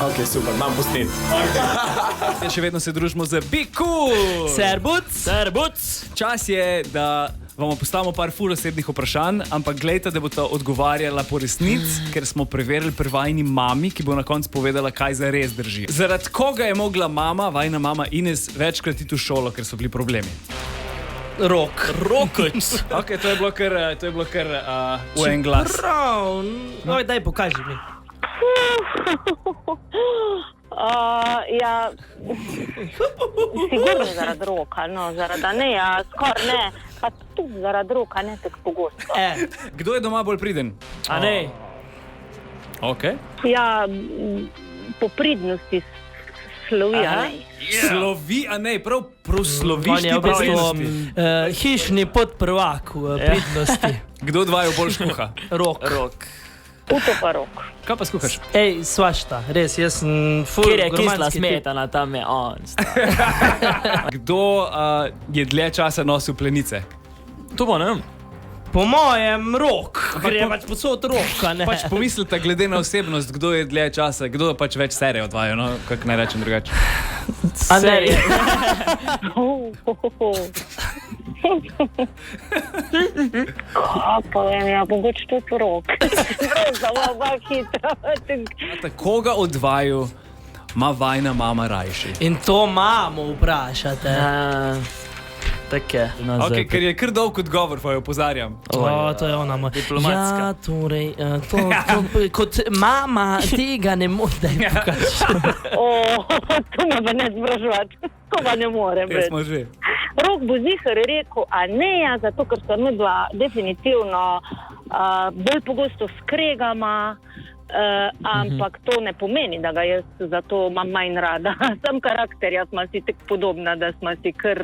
Ok, super, imam posnet. Še vedno se družimo z Be Cool. Serbuc. Čas je, da vam postavimo par ful osebnih vprašanj, ampak gledajte, da bo ta odgovarjala po resnici, ker smo preverili pri vajni mami, ki bo na koncu povedala, kaj zares drži. Zaradi koga je mogla vajna mama Ines večkrat iti v šolo, ker so bili problemi? Rokic. Ok, to je bilo kar v en glas. Prav. Oj, daj, pokaži mi. Ja, sigurno zaradi roka, no, zaradi Aneja, skoraj ne, pa tudi zaradi roka, ne tako pogosto. Kdo je doma bolj priden? Anej. Ok. Ja, po pridnosti slovi Anej. Slovi Anej, prav prosloviš On ti je v po bistvu pridnosti. hišni podprvak v pridnosti. Kdo dvaju bolj škuha? Rok. Uto pa rok. Kaj pa skuhaš? Ej, svašta, res, jaz sem ful Kjer je kisla gurmanski tip. smetana, tam je on. Kdo je dlje časa nosil plenice? To pa ne vem. Po mojem rok, ker je pač posod roka, ne. Pač pomislite, glede na osebnost, kdo je dlje časa, kdo pač več serije odvaja, no, kako naj rečem drugače. Anej. Kaj pa vem, ja, mogoče tudi rok. Zelo hitro. Koga od vaju ima vajna mama rajši? In to mamo vprašate. Tak je. Ok, ker je kar dolg odgovor, pa jo opozarjam. To je ona moja. Diplomatska. Ja, torej, kot mama tega ne more, da je pokaže. To me pa ne spraševati. To pa ne more Kje biti. smo že? Rok bo zihar rekel Aneja, zato ker se midva definitivno bolj pogosto skregama, ampak to ne pomeni, da ga jaz zato imam manj rada. Sam karakterja smo si tako podobna, da smo si kar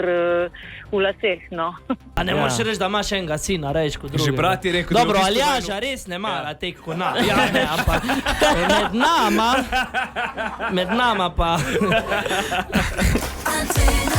v laseh, no. A ne moreš reči, da imaš enega sina, rejš kot drugega. Že brat je rekel, Dobro, da v bistvu Aljaža res ne mara tek kot nas. Ja, ne, ampak med nama pa... Antena.